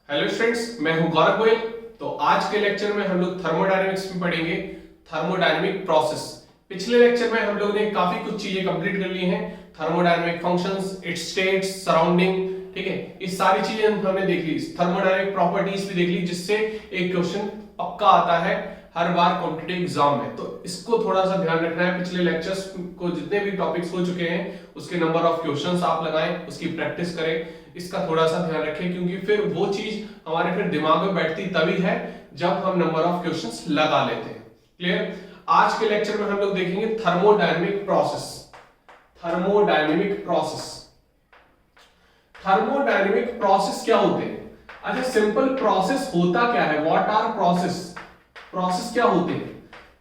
Hello students, मैं हूं गौरव गोयल। तो आज के लेक्चर में हम लोग थर्मोडायनेमिक्स में पढ़ेंगे थर्मोडायनेमिक प्रोसेस। पिछले लेक्चर में हम लोग ने काफी कुछ चीजें कंप्लीट कर ली हैं। Thermodynamic functions, it's states, surrounding, ठीक है, ये सारी चीजें हमने देख ली। थर्मोडायनेमिक प्रॉपर्टीज भी देख ली, जिससे एक क्वेश्चन पक्का आता है हर बार कॉम्पिटिटिव एग्जाम में। तो इसको थोड़ा सा ध्यान रखना है। पिछले लेक्चर्स को जितने भी टॉपिक्स हो चुके हैं उसके नंबर ऑफ क्वेश्चंस आप लगाएं, उसकी प्रैक्टिस करें, इसका थोड़ा सा ध्यान रखें, क्योंकि फिर वो चीज हमारे फिर दिमाग में बैठती तभी है जब हम नंबर ऑफ क्वेश्चंस लगा लेते हैं। क्लियर? आज के लेक्चर में हम लोग देखेंगे thermodynamic process. Thermodynamic process, thermodynamic process क्या होते हैं? अच्छा, सिंपल प्रोसेस होता क्या है? What are process? प्रोसेस क्या होते हैं?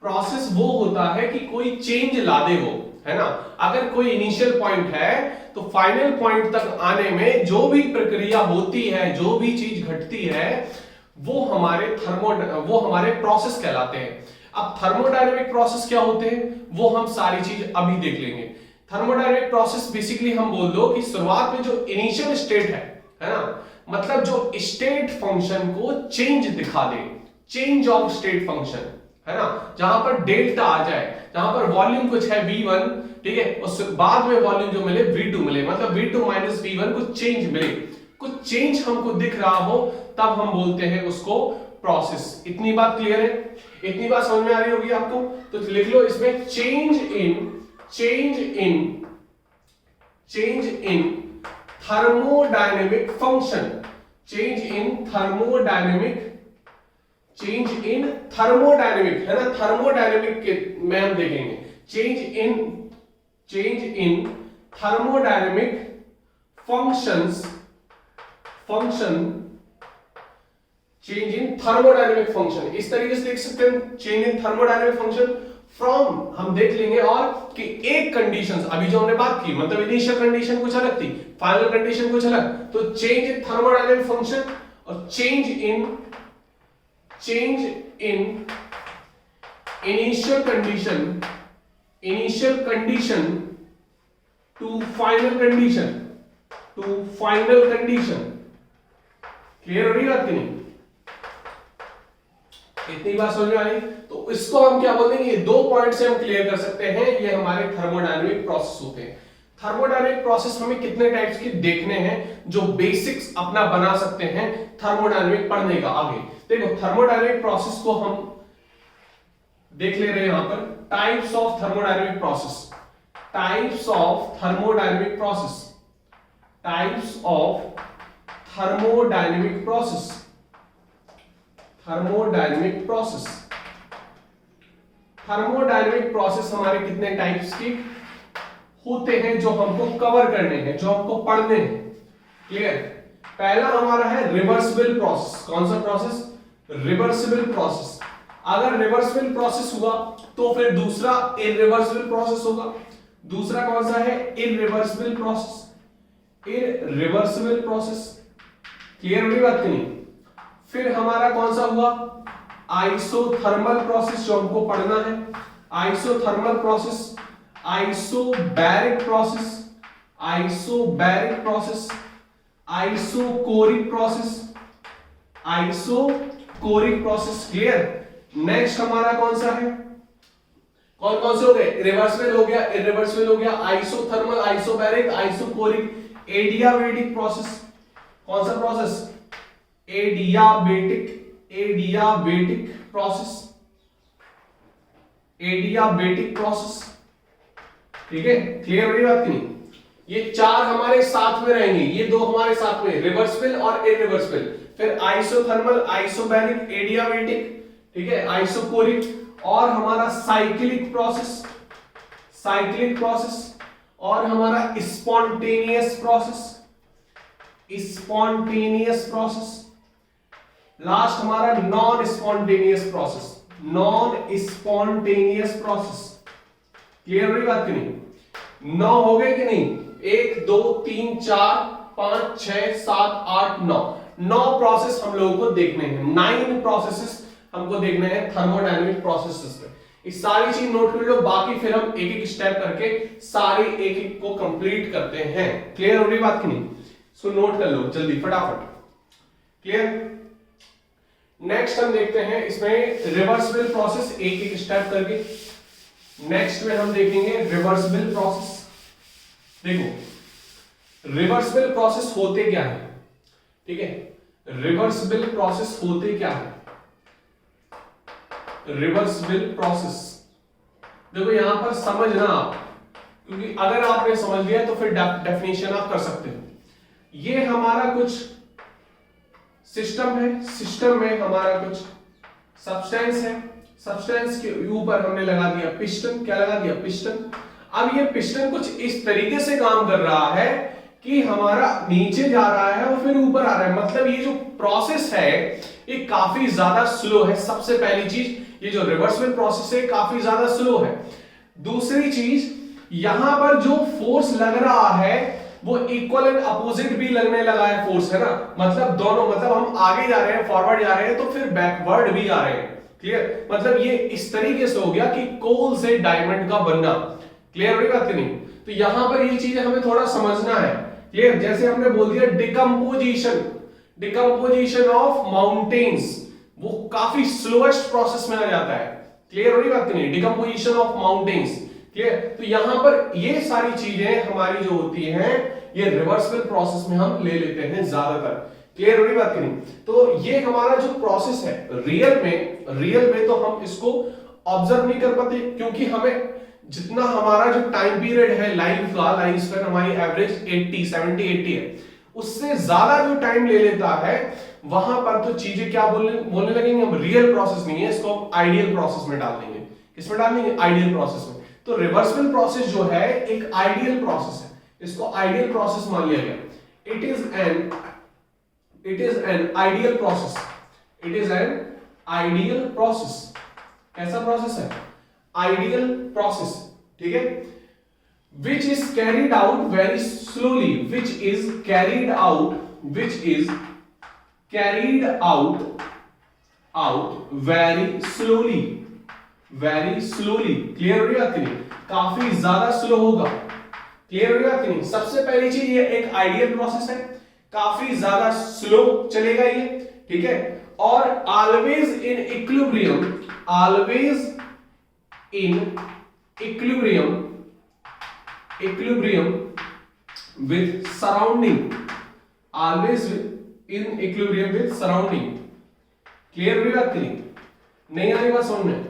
प्रोसेस वो होता है कि कोई चेंज ला दे वो, है ना। अगर कोई इनिशियल पॉइंट है तो फाइनल पॉइंट तक आने में जो भी प्रक्रिया होती है, जो भी चीज घटती है, वो हमारे प्रोसेस कहलाते हैं। अब थर्मोडायनेमिक प्रोसेस क्या होते हैं वो हम सारी चीज अभी देख लेंगे। थर्मोडायनेमिक प्रोसेस बेसिकली हम बोल दो कि शुरुआत में जो इनिशियल स्टेट है ना, मतलब जो स्टेट फंक्शन को चेंज दिखा दे, चेंज ऑफ स्टेट फंक्शन, है ना, जहां पर डेल्टा आ जाए, जहां पर वॉल्यूम कुछ है v1, ठीक है, उसके बाद में वॉल्यूम जो मिले v2 मिले, मतलब v2 माइनस v1 कुछ चेंज मिले, कुछ चेंज हमको दिख रहा हो, तब हम बोलते हैं उसको प्रोसेस। इतनी बात क्लियर है? इतनी बात समझ में आ रही होगी आपको? तो लिख लो इसमें change in thermodynamic function, change in thermodynamic, है ना, थर्मोडायनेमिक के में हम देखेंगे change in thermodynamic change in thermodynamic function, इस तरीके से देख सकते हैं। Change in thermodynamic function from हम देख लेंगे, और कि एक कंडीशंस अभी जो हमने बात की, मतलब इनिशियल कंडीशन कुछ अलग थी, फाइनल कंडीशन कुछ अलग, तो चेंज इन थर्मोडायनेमिक फंक्शन और change in initial condition to final condition, clear हो रही बात कि नहीं? इतनी बात समझ में आ रही? तो इसको हम क्या बोलते हैं, ये दो पॉइंट से हम क्लियर कर सकते हैं, ये हमारे थर्मोडायनेमिक प्रोसेस होते हैं। थर्मोडायनेमिक प्रोसेस हमें कितने टाइप्स के देखने हैं जो बेसिक्स अपना बना सकते हैं थर्मोडायनेमिक पढ़ने का आगे। देखो, थर्मोडायनेमिक प्रोसेस को हम देख ले रहे हैं यहां पर, types of thermodynamic process, types of thermodynamic process, types of thermodynamic process, thermodynamic process, thermodynamic process हमारे कितने टाइप्स के होते हैं जो हमको कवर करने हैं, जो हमको पढ़ने हैं। क्लियर? पहला हमारा है रिवर्सिबल प्रोसेस। कौन सा प्रोसेस? Reversible process. अगर रिवर्सिबल प्रोसेस हुआ तो फिर दूसरा इररिवर्सिबल प्रोसेस होगा। दूसरा कौन सा है? Irreversible process, irreversible process. Clear हुई बात कि नहीं? फिर हमारा कौन सा हुआ? आइसोथर्मल प्रोसेस, जो हमको पढ़ना है। Isothermal process, isobaric process, isobaric process, isochoric process, isochoric process. Clear? Next हमारा कौन सा है? कौन कौन से हो गए? रिवर्सिबल हो गया, इररिवर्सिबल हो गया, isothermal, isobaric, isochoric, adiabatic process. कौन सा process? Adiabatic, adiabatic process, adiabatic process. ठीक है? क्लियर हो रही बात की नहीं? ये चार हमारे साथ में रहेंगे, ये दो हमारे साथ में, रिवर्सिबल और इररिवर्सिबल। फिर आइसोथर्मल, आइसोबैरिक, एडियाबेटिक, ठीक है, आइसोकोरिक, और हमारा साइक्लिक प्रोसेस, साइक्लिक प्रोसेस, और हमारा spontaneous process, spontaneous process. Last हमारा non spontaneous process, non spontaneous process. Clear हो रही बात की नहीं? 9 हो गए कि नहीं? 1 2 3 4 5 6 7 8 9 प्रोसेस हम लोगों को देखने हैं। 9 प्रोसेसेस हमको देखने हैं थर्मोडायनेमिक प्रोसेसेस में। इस सारी चीज नोट कर लो, बाकी फिर हम एक एक स्टेप करके सारे एक एक को कंप्लीट करते हैं। क्लियर हो रही बात की नहीं? सो नोट कर लो जल्दी फटाफट। क्लियर। नेक्स्ट हम देखते हैं इसमें रिवर्सिबल प्रोसेस, एक एक स्टेप करके। नेक्स्ट में हम देखेंगे रिवर्सिबल प्रोसेस। देखो रिवर्सिबल प्रोसेस होते क्या है, ठीक है, रिवर्सिबल प्रोसेस होते क्या है। रिवर्सिबल प्रोसेस देखो यहां पर समझना आप, क्योंकि अगर आपने समझ लिया तो फिर डेफिनेशन आप कर सकते हो। ये हमारा कुछ सिस्टम है, सिस्टम में हमारा कुछ सब्सटेंस है, सब्सटेंस के ऊपर हमने लगा दिया पिस्टन। क्या लगा दिया? पिस्टन। अब ये पिस्टन कुछ इस तरीके से काम कर रहा है कि हमारा नीचे जा रहा है और फिर ऊपर आ रहा है। मतलब ये जो प्रोसेस है ये काफी ज्यादा स्लो है। सबसे पहली चीज, ये जो रिवर्सिबल प्रोसेस है काफी ज्यादा स्लो है। दूसरी चीज, यहां पर जो फोर्स लग रहा है वो इक्वल एंड अपोजिट भी लगने लगा है फोर्स, है ना। मतलब दोनों, मतलब हम आगे जा रहे हैं, फॉरवर्ड जा रहे हैं तो फिर बैकवर्ड भी आ रहे हैं। क्लियर। मतलब ये इस तरीके से हो गया कि कोल से डायमंड का बनना। क्लियर हो रही बात कि नहीं? तो यहां पर ये चीजें हमें थोड़ा समझना है। क्लियर। जैसे हमने बोल दिया डिकम्पोजिशन, डिकम्पोजिशन ऑफ माउंटेन्स, वो काफी स्लोएस्ट प्रोसेस में आ जाता है। क्लियर हो रही बात कि नहीं? Decomposition of mountains. क्लियर। तो यहां पर ये सारी चीजें हमारी जो होती हैं ये रिवर्सिबल प्रोसेस में हम ले लेते हैं ज्यादातर। क्लियर हो रही बात कि नहीं? तो ये हमारा जो प्रोसेस है रियल में तो हम इसको ऑब्जर्व नहीं कर पाते, क्योंकि हमें जितना हमारा जो टाइम पीरियड है लाइफ का, लाइफ स्पैन हमारी एवरेज 70-80 है, उससे ज्यादा जो टाइम ले लेता है वहां पर तो चीजें क्या बोलने लगेंगे हम, रियल प्रोसेस नहीं है, इसको हम आइडियल प्रोसेस में डाल देंगे। किसमें डाल देंगे? आइडियल प्रोसेस में। तो रिवर्सिबल प्रोसेस जो है एक आइडियल प्रोसेस है, इसको आइडियल प्रोसेस मान लिया गया। It is an ideal process. It is an ideal process. कैसा प्रोसेस है? Ideal process. ठीक है। Which is carried out very slowly, which is carried out very slowly. Clear हो गया कि नहीं? काफी ज्यादा स्लो होगा। क्लियर हो गया कि नहीं? सबसे पहली चीज ये एक आइडियल प्रोसेस है, काफी ज्यादा स्लो चलेगा ये। ठीक है। और always in equilibrium, with surrounding, clear हुई बात नहीं? नहीं आई बात समझ में?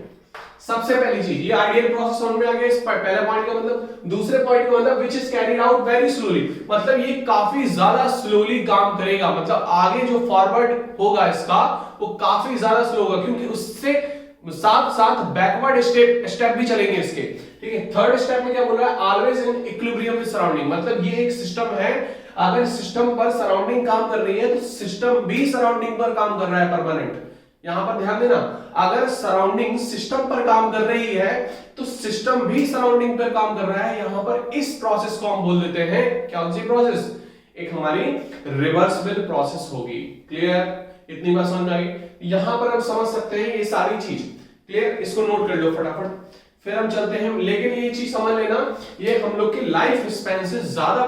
सबसे पहली चीज ये आइडियल प्रोसेस समझ में आ गया। इस पहले पॉइंट का मतलब। दूसरे पॉइंट का मतलब which is carried out very slowly, मतलब ये काफी ज्यादा स्लोली काम करेगा। मतलब आगे जो फॉरवर्ड होगा इसका वो काफी ज्यादा स्लो होगा, क्योंकि उससे साथ साथ बैकवर्ड स्टेप भी चलेंगे इसके। ठीक है। थर्ड स्टेप में क्या बोल रहा है? Always in equilibrium with surrounding, मतलब ये एक सिस्टम है, अगर सिस्टम पर सराउंडिंग काम कर रही है तो सिस्टम भी सराउंडिंग पर काम कर रहा है परमानेंट। यहां पर ध्यान देना, अगर सराउंडिंग सिस्टम पर काम कर रही है तो सिस्टम भी सराउंडिंग पर काम कर रहा है। यहां पर इस प्रोसेस को हम बोल देते हैं, क्या सी प्रोसेस? एक हमारी रिवर्सिबल प्रोसेस होगी। क्लियर? इतनी बात समझ में आ गई? यहां पर हम समझ सकते हैं ये सारी चीज। क्लियर? इसको नोट कर लो फटाफट, फिर हम चलते हैं। लेकिन ये चीज समझ लेना, ये हम लोग की लाइफ स्पैन से ज्यादा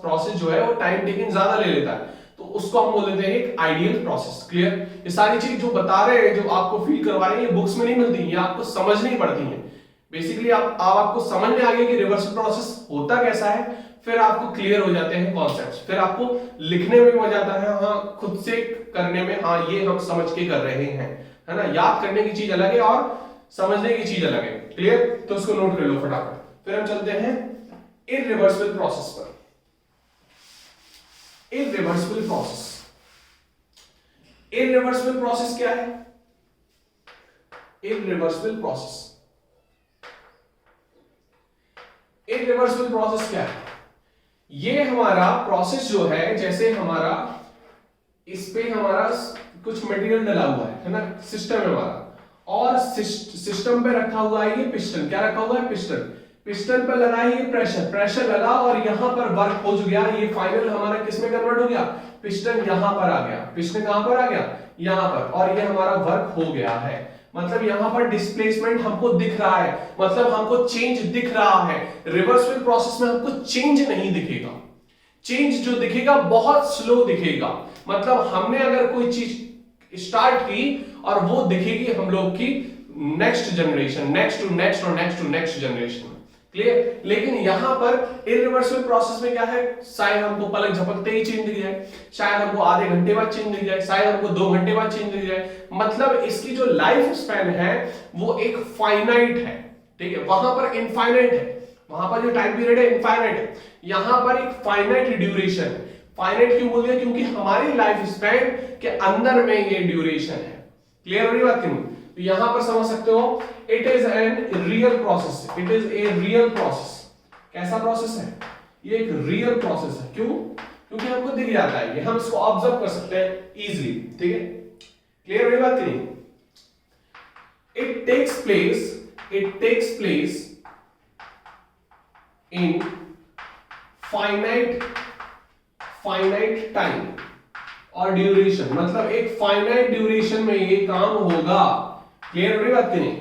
प्रोसेस जो है वो टाइम टेकिंग ज्यादा ले लेता है, तो उसको हम बोल देते हैं एक आइडियल प्रोसेस। क्लियर? ये सारी चीज जो बता रहे हैं, जो आपको फील करवा रहे हैं, ये बुक्स में नहीं मिलती, ये आपको समझनी पड़ती है। बेसिकली आपको समझ में आ गया कि रिवर्सिबल प्रोसेस होता कैसा है, फिर आपको क्लियर हो जाते हैं कॉन्सेप्ट्स, फिर आपको लिखने में मजा आता है, हाँ खुद से करने में, हाँ ये हम समझ के कर रहे हैं, है ना। याद करने की चीज अलग है और समझने की चीज अलग है। क्लियर? तो उसको नोट कर लो फटाफट। फिर हम चलते हैं इररिवर्सिबल प्रोसेस पर। इररिवर्सिबल प्रोसेस क्या है? इररिवर्सिबल प्रोसेस क्या है? ये हमारा प्रोसेस जो है, जैसे हमारा इस पे हमारा कुछ मटेरियल डला हुआ है ना, सिस्टम है हमारा, और सिस्टम पे रखा हुआ है ये पिस्टन। क्या रखा हुआ है? पिस्टन पर लगा है ये प्रेशर लगा, और यहां पर वर्क हो गया। ये फाइनल हमारा किस में कन्वर्ट हो गया? पिस्टन यहां पर आ गया। पिस्टन कहां पर आ गया? यहां पर, और ये हमारा वर्क हो गया है। मतलब यहां पर डिस्प्लेसमेंट हमको दिख रहा है, मतलब हमको चेंज दिख रहा है। रिवर्सिबल प्रोसेस में हमको चेंज नहीं दिखेगा। चेंज जो दिखेगा बहुत स्लो दिखेगा। मतलब हमने अगर कोई चीज स्टार्ट की और वो दिखेगी हम लोग की next generation, next to next और next to next generation. Clear? लेकिन यहां पर इरिवर्सिबल प्रोसेस में क्या है, शायद हमको पलक झपकते ही चेंज दिख जाए, शायद हमको आधे घंटे बाद चेंज दिख जाए, शायद हमको 2 घंटे बाद चेंज दिख जाए। मतलब इसकी जो लाइफ स्पैन है वो एक फाइनाइट है, ठीक है, वहां पर इनफाइनाइट है, वहां पर जो टाइम पीरियड है इनफाइनाइट है, यहां पर एक फाइनाइट ड्यूरेशन है। फाइनाइट क्यों बोल दिया? क्योंकि हमारी लाइफ स्पैन के अंदर में ये ड्यूरेशन है। क्लियर हो रही बात कि नहीं? तो यहां पर समझ सकते हो it is an real process, it is a real process. कैसा प्रोसेस है? ये एक रियल प्रोसेस है। क्यों? क्योंकि हमको दिख जाता है, ये हम इसको ऑब्जर्व कर सकते हैं इजीली। ठीक है, क्लियर हो रही बात कि नहीं? It takes place in finite time और ड्यूरेशन, मतलब एक फाइनाइट ड्यूरेशन में ये काम होगा। क्लियर हो रही बात कि नहीं?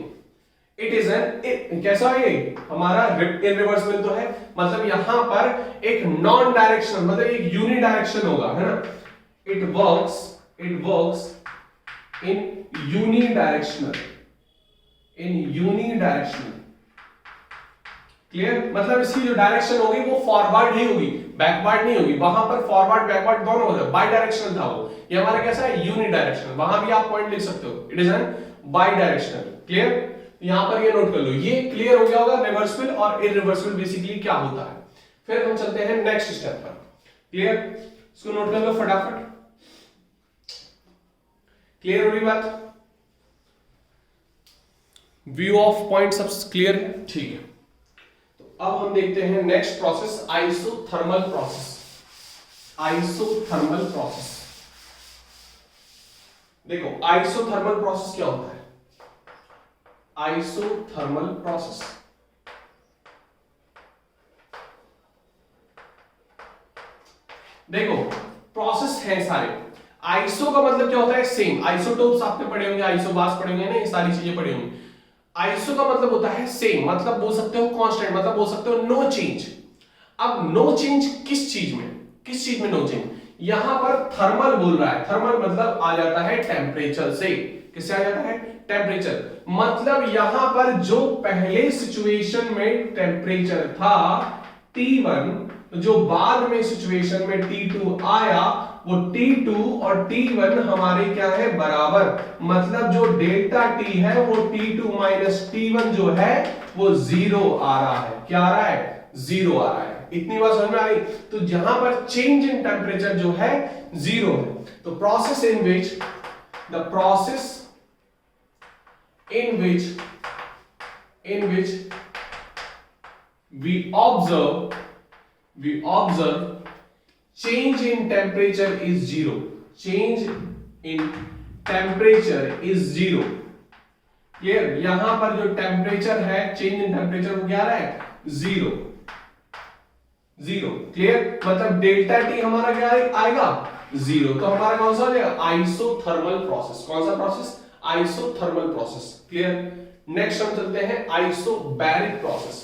इट इज एन, कैसा है ये हमारा इरिवर्सिबल तो है, मतलब यहां पर एक नॉन डायरेक्शनल, मतलब एक यूनिडायरेक्शन होगा, है ना। It works in unidirectional, clear? मतलब इसकी जो डायरेक्शन होगी वो फॉरवर्ड ही होगी, बैकवर्ड नहीं होगी। वहां पर फॉरवर्ड बैकवर्ड दोनों होता है, बाई डायरेक्शनल था वो, ये हमारा कैसा है, यूनिडायरेक्शनल। वहां भी आप पॉइंट लिख सकते हो, it is an by directional. Clear? यहां पर ये नोट कर लो, ये क्लियर हो गया होगा रिवर्सिबल और इरिवर्सिबल बेसिकली क्या होता है। फिर हम चलते हैं नेक्स्ट स्टेप पर। क्लियर? इसको नोट कर लो फटाफट। क्लियर हो रही बात? व्यू ऑफ पॉइंट सब क्लियर है? ठीक है, तो अब हम देखते हैं next process, isothermal process. Isothermal process, देखो आइसोथर्मल प्रोसेस क्या होता है? आइसोथर्मल प्रोसेस देखो प्रोसेस है सारे। आइसो का मतलब क्या होता है? सेम। आइसोटोप्स आपने पढ़े होंगे, आइसोबास पढ़े होंगे ना, ये सारी चीजें पढ़ी होंगी। आइसो का मतलब होता है सेम, मतलब बोल सकते हो कांस्टेंट, मतलब बोल सकते हो नो चेंज। अब नो चेंज किस चीज में नो चेंज? यहां पर थर्मल बोल रहा है, थर्मल मतलब आ जाता है टेम्परेचर से। किससे आ जाता है? टेम्परेचर। मतलब यहां पर जो पहले सिचुएशन में टेम्परेचर था T1, जो बाद में सिचुएशन में T2 आया, वो T2 और T1 हमारे क्या है? बराबर। मतलब जो डेल्टा T है वो T2 माइनस T1 जो है वो 0 आ रहा है। क्या आ रहा है? 0 आ रहा है। इतनी बात समझ में आई? तो जहां पर चेंज इन टेम्परेचर जो है 0 है। तो process in which we observe change in temperature is 0. Change in temperature is 0. Clear? यहां पर जो टेम्परेचर है, चेंज इन टेम्परेचर वो क्या आ रहा है? 0। क्लियर? मतलब डेल्टा टी हमारा क्या आएगा? 0। तो हमारा कौन सा हो जाएगा? Isothermal process. कौन सा process? Isothermal process. Clear? Next हम चलते हैं आइसोबैरिक प्रोसेस।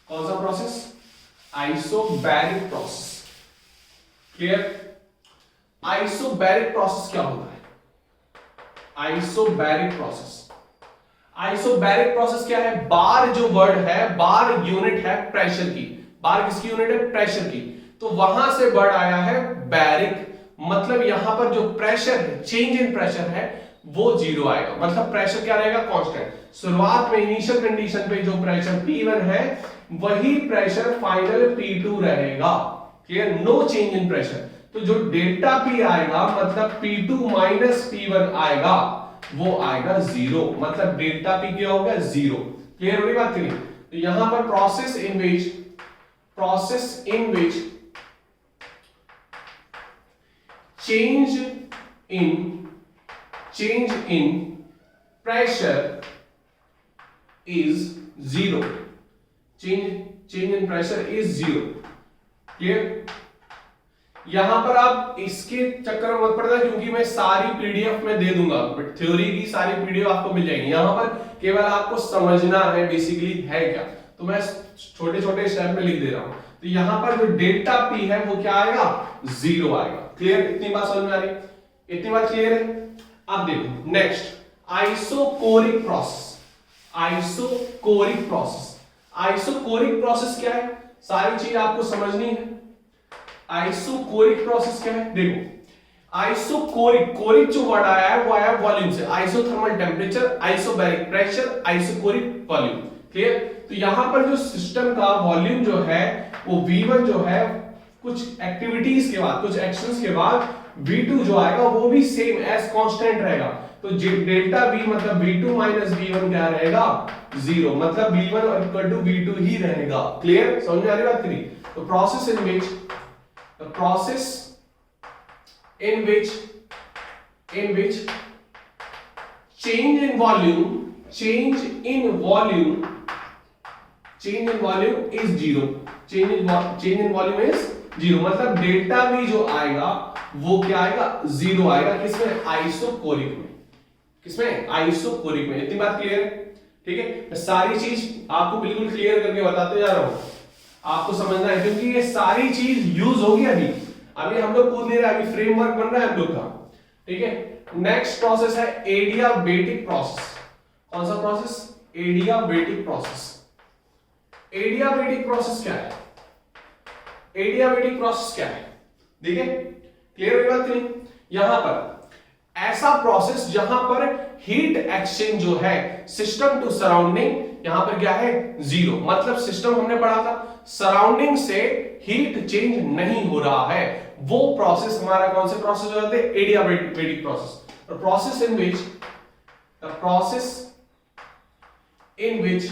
कौन सा process? Isobaric process. Clear? Isobaric process क्या होता है? आइसोबैरिक प्रोसेस क्या है? बार जो वर्ड है, बार यूनिट है प्रेशर की। बार किसकी यूनिट है? प्रेशर की। तो वहां से वर्ड आया है बैरिक, मतलब यहां पर जो प्रेशर है, चेंज इन प्रेशर है वो 0 आएगा। मतलब प्रेशर क्या रहेगा? कांस्टेंट। शुरुआत में इनिशियल कंडीशन पे जो प्रेशर P1 है वही प्रेशर फाइनल P2 रहेगा। Clear? No change in pressure. तो जो डेल्टा P आएगा, मतलब P2 माइनस P1 आएगा, वो आएगा 0। मतलब डेल्टा P क्या होगा? 0। क्लियर हो रही बात की नहीं? तो यहां पर process in which change in pressure is 0. Change in pressure is 0. Clear? यहां पर आप इसके चक्कर में मत पड़ना, क्योंकि मैं सारी पीडीएफ में दे दूंगा, बट थ्योरी की सारी पीडीएफ आपको मिल जाएगी। यहां पर केवल आपको समझना है बेसिकली है क्या, तो मैं छोटे छोटे स्टेप में लिख दे रहा हूं। तो यहां पर जो डेल्टा पी है वो क्या आएगा, 0 आएगा। क्लियर, इतनी बात समझ में आ रही, इतनी बात क्लियर है। अब देखो next, isochoric process. Isochoric process, isochoric process क्या है, सारी चीज आपको समझनी है। आइसोकोरिक प्रोसेस क्या है, देखो आइसोकोरिक, कोरिक जो वर्ड आया है वो आया वॉल्यूम से, isothermal temperature, isobaric pressure, isochoric volume. Clear, तो यहां पर जो सिस्टम का वॉल्यूम जो है वो V1 जो है कुछ एक्टिविटीज के बाद, कुछ एक्शंस के बाद V2 जो आएगा वो भी सेम एज कांस्टेंट रहेगा। तो डेल्टा V मतलब V2 माइनस V1 क्या रहेगा, 0, मतलब V1 इक्वल टू V2 ही रहेगा। क्लियर, समझ में आ रही बात करी। तो process in which change in volume is 0, change in volume is 0, मतलब डेल्टा V जो आएगा वो क्या आएगा, 0 आएगा। किसमें, आइसोकोरिक में, किसमें, आइसोकोरिक में। इतनी बात क्लियर है, ठीक है। मैं सारी चीज आपको बिल्कुल क्लियर करके बताते जा रहा हूं, आपको समझना है, क्योंकि ये सारी चीज यूज होगी अभी हम लोग कूद ले रहे हैं, अभी फ्रेमवर्क बन रहा है हम लोग का, ठीक है। नेक्स्ट प्रोसेस है एडियाबेटिक प्रोसेस। कौन सा process, adiabatic process. Adiabatic process क्या है, एडियाबेटिक प्रोसेस क्या है, देखिए क्लियर हुई बात नहीं। यहां पर ऐसा प्रोसेस जहां पर हीट एक्सचेंज जो है सिस्टम टू सराउंडिंग, यहां पर क्या है, 0, मतलब सिस्टम हमने पढ़ा था सराउंडिंग से हीट चेंज नहीं हो रहा है, वो प्रोसेस हमारा कौन से प्रोसेस हो जाते हैं, एडियाबेटिक प्रोसेस। और process in which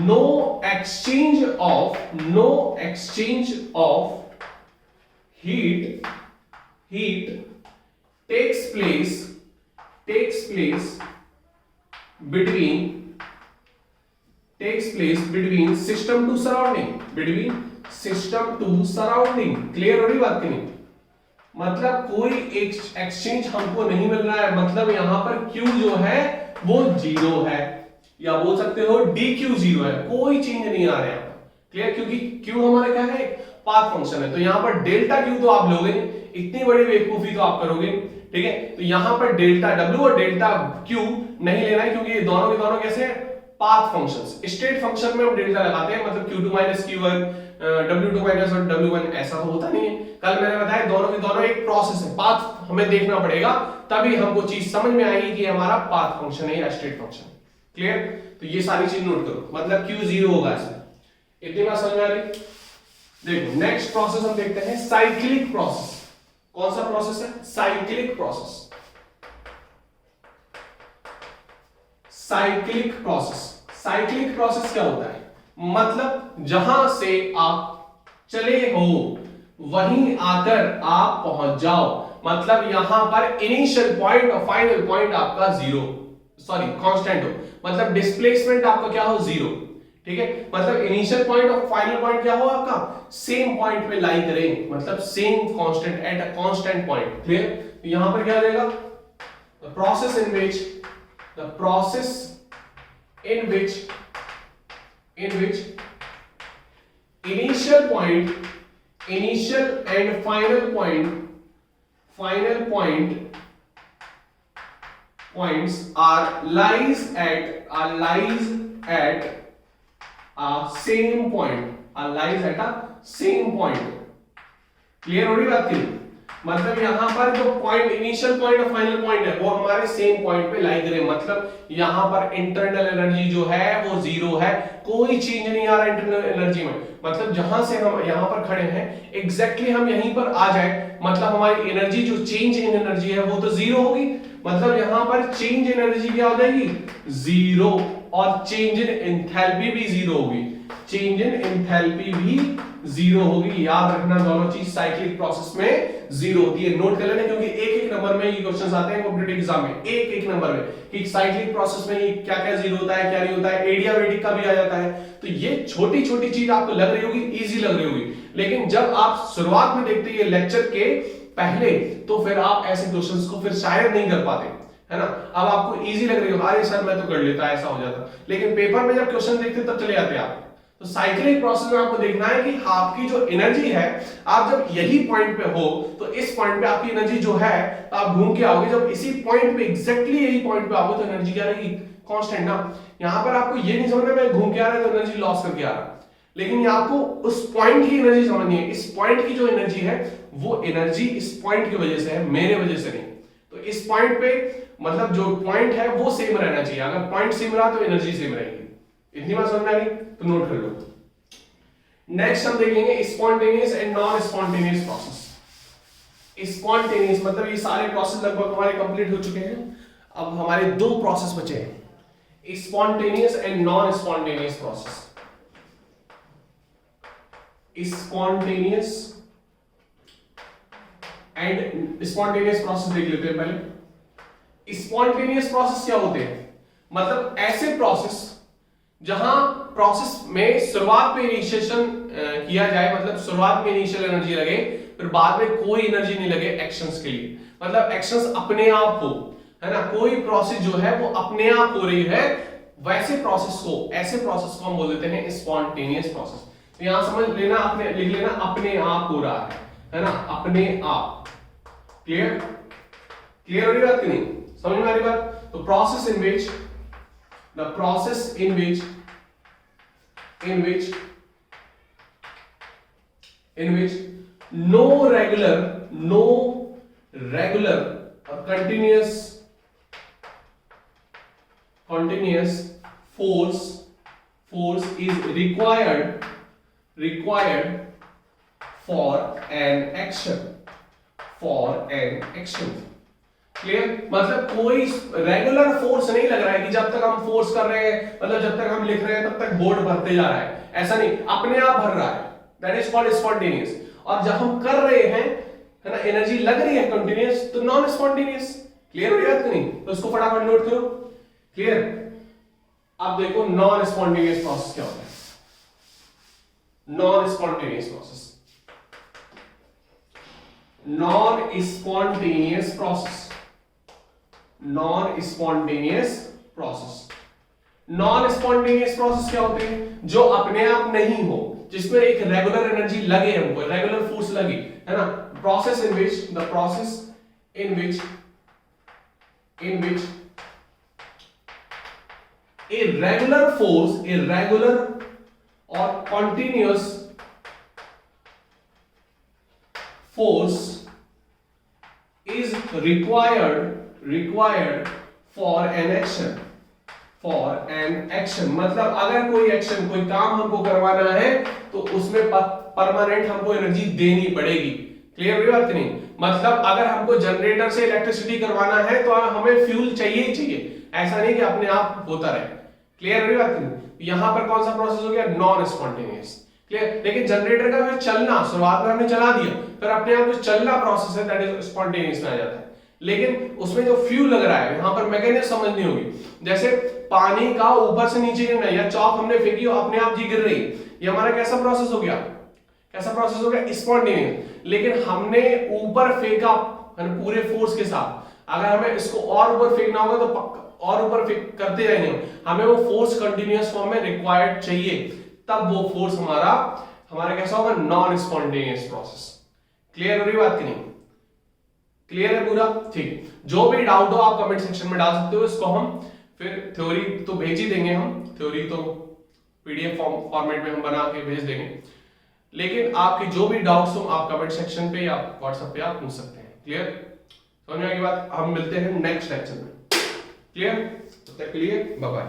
no exchange of heat takes place between system to surrounding, clear हो रही बात की नहीं, मतलब कोई एक्सचेंज हमको नहीं मिल रहा है, मतलब यहां पर Q जो है वो 0 है, या बोल सकते हो dq 0 है, कोई चेंज नहीं आ रहा है। क्लियर, क्योंकि Q हमारा क्या है, पाथ फंक्शन है। तो यहां पर डेल्टा Q तो आप लोगे, इतनी बड़ी बेवकूफी तो आप करोगे, ठीक है। तो यहां पर डेल्टा W और डेल्टा Q नहीं लेना है, क्योंकि ये दोनों के दोनों कैसे हैं, पाथ फंक्शंस। स्टेट फंक्शन में हम डेल्टा लगाते हैं, मतलब Q2 minus Q1, W2 minus और W1, ऐसा तो होता नहीं है। कल मैंने बताया दोनों के दोनों एक प्रोसेस है, पाथ हमें देखना पड़ेगा, तभी हमको चीज समझ में आएगी कि हमारा पाथ फंक्शन है या स्टेट फंक्शन। क्लियर, तो ये सारी चीज नोट करो, मतलब Q 0 होगा इसमें। इतनी बात समझ में आ रही। देखो नेक्स्ट प्रोसेस हम देखते हैं साइक्लिक प्रोसेस। कौन सा प्रोसेस है, साइक्लिक प्रोसेस। साइक्लिक प्रोसेस क्या होता है, मतलब जहां से आप चले हो वहीं आकर आप पहुंच जाओ, मतलब यहां पर इनिशियल पॉइंट और फाइनल पॉइंट आपका कांस्टेंट हो, मतलब डिस्प्लेसमेंट आपका क्या हो, 0, ठीक है। मतलब इनिशियल पॉइंट और फाइनल पॉइंट क्या हो आपका, सेम पॉइंट पे लाई करें, मतलब same constant at a constant point. Clear, तो यहां पर क्या आ जाएगा, the process in which initial and final points are lies at a same point, clear हो रही बात की, मतलब यहां पर जो पॉइंट इनिशियल पॉइंट और फाइनल पॉइंट है वो हमारे सेम पॉइंट पे लाई करें, मतलब यहां पर इंटरनल एनर्जी जो है वो 0 है, कोई चेंज नहीं आ रहा इंटरनल एनर्जी में, मतलब जहां से हम यहां पर खड़े हैं एग्जैक्टली हम यहीं पर आ जाए, मतलब हमारी एनर्जी जो चेंज इन एनर्जी है वो तो 0 होगी, मतलब यहां पर चेंज इन एनर्जी क्या हो जाएगी, 0, और चेंज इन एंथैल्पी भी 0 होगी, चेंज इन एंथैल्पी भी 0 होगी। याद रखना दोनों चीज साइक्लिक प्रोसेस में 0 होती है, नोट कर लेना, क्योंकि एक नंबर में ये क्वेश्चंस आते हैं कॉम्पिटिटिव एग्जाम में, एक नंबर में कि साइक्लिक प्रोसेस में ये क्या-क्या 0 होता है, क्या नहीं होता है, एडियाबेटिक का भी आ जाता है। तो ये छोटी-छोटी चीज आपको लग रही होगी, इजी लग रही होगी, लेकिन जब आप शुरुआत में देखते हैं लेक्चर के पहले, तो फिर आप ऐसे क्वेश्चंस को फिर शायद नहीं कर पाते, है ना। अब आपको इजी लग रही हो, अरे सर मैं तो कर लेता, ऐसा हो जाता, लेकिन पेपर में जब क्वेश्चन देखते तब चले जाते आप। तो साइक्लिक प्रोसेस में आपको देखना है कि आपकी जो एनर्जी है, आप जब यही पॉइंट पे हो तो इस पॉइंट पे आपकी एनर्जी जो है तो आप घूम के आओगे, जब इसी पॉइंट पे एग्जैक्टली यही पॉइंट पे आओगे तो एनर्जी क्या रहेगी, कांस्टेंट ना। यहां पर आपको ये नहीं समझना मैं घूम के आ रहा है तो एनर्जी लॉस करके आ रहा, लेकिन ये आपको उस पॉइंट की एनर्जी समझनी है। इस पॉइंट की जो एनर्जी है वो एनर्जी इस पॉइंट की वजह से है, मेरे वजह से नहीं। तो इस पॉइंट पे मतलब जो पॉइंट है वो सेम रहना चाहिए, अगर पॉइंट सेम रहा तो एनर्जी सेम रहेगी। इतनी बात समझ में आ रही तो नोट कर लो। नेक्स्ट हम देखेंगे spontaneous and non spontaneous process. Spontaneous मतलब ये सारे प्रोसेस लगभग हमारे कंप्लीट हो चुके हैं, अब हमारे दो प्रोसेस बचे हैं, spontaneous and non spontaneous process. Spontaneous and spontaneous process देख लेते हैं पहले। स्पॉन्टेनियस प्रोसेस क्या होते हैं, मतलब ऐसे प्रोसेस जहां प्रोसेस में शुरुआत में इनिशिएशन किया जाए, मतलब शुरुआत में इनिशियल एनर्जी लगे फिर बाद में कोई एनर्जी नहीं लगे एक्शंस के लिए, मतलब एक्शंस अपने आप हो, है ना, कोई प्रोसेस जो है वो अपने आप हो रही है, वैसे प्रोसेस को, ऐसे प्रोसेस को हम बोल देते हैं स्पॉन्टेनियस प्रोसेस। तो यहां समझ लेना, अपने लिख लेना अपने आप हो रहा है ना, अपने आप। क्लियर क्लियर हो रही बात कि नहीं, समझ में आ रही बात। तो process in which the process in which no regular or continuous force is required for an action। Clear, मतलब कोई रेगुलर फोर्स नहीं लग रहा है कि जब तक हम फोर्स कर रहे हैं, मतलब जब तक हम लिख रहे हैं तब तक बोर्ड भरते जा रहा है, ऐसा नहीं, अपने आप भर रहा है, दैट इज कॉल्ड स्पॉन्टेनियस। और जब हम कर रहे हैं, है ना, एनर्जी लग रही है कंटिन्यूअस, तो नॉन स्पॉन्टेनियस। क्लियर हो रही है कि नहीं, तो इसको फटाफट नोट करो। क्लियर, अब देखो नॉन स्पॉन्टेनियस प्रोसेस क्या होता है। Non spontaneous process, non spontaneous process, non spontaneous process. Non spontaneous process क्या होते हैं, जो अपने आप नहीं हो, जिसमें एक रेगुलर एनर्जी लगे, हमको रेगुलर फोर्स लगे, है ना। Process in which the process in which a regular or continuous force is required for an action। मतलब अगर कोई एक्शन, कोई काम हमको करवाना है तो उसमें परमानेंट हमको एनर्जी देनी पड़ेगी। क्लियर हुई बात नहीं, मतलब अगर हमको जनरेटर से इलेक्ट्रिसिटी करवाना है तो हमें फ्यूल चाहिए ही चाहिए, ऐसा नहीं कि अपने आप होता रहे। क्लियर हुई बात नहीं। यहां पर कौन सा प्रोसेस हो गया, नॉन स्पॉन्टेनियस। क्लियर, लेकिन जनरेटर का फिर चलना, शुरुआत में हमने चला दिया, फिर अपने आप जो चलना प्रोसेस है दैट इज स्पॉन्टेनियस में आ जाता है। लेकिन उसमें जो फ्यूल लग रहा है, यहां पर मैकेनिज्म समझनी होगी। जैसे पानी का ऊपर से नीचे गिरना, या चौक हमने फेंकी और अपने आप जी गिर रही, ये हमारा कैसा प्रोसेस हो गया, कैसा प्रोसेस हो गया, स्पॉन्टेनियस। लेकिन हमने ऊपर फेंका पूरे फोर्स के साथ, अगर हमें इसको और ऊपर फेंकना होगा तो और ऊपर फेंक करते जाएंगे, हमें वो फोर्स कंटिन्यूअस फॉर्म में रिक्वायर्ड चाहिए, तब वो फोर्स हमारा कैसा होगा, नॉन स्पॉन्टेनियस प्रोसेस। क्लियर हो रही बात कि नहीं, क्लियर है पूरा, ठीक। जो भी डाउट हो आप कमेंट सेक्शन में डाल सकते हो, इसको हम फिर थ्योरी तो भेज ही देंगे, हम थ्योरी तो पीडीएफ फॉर्मेट में हम बना के भेज देंगे, लेकिन आपके जो भी डाउट्स हो आप कमेंट सेक्शन पे या व्हाट्सएप पे आप पूछ सकते हैं। क्लियर, समझ में आई बात। हम मिलते हैं नेक्स्ट लेक्चर में। क्लियर, तब तक के लिए बाय बाय।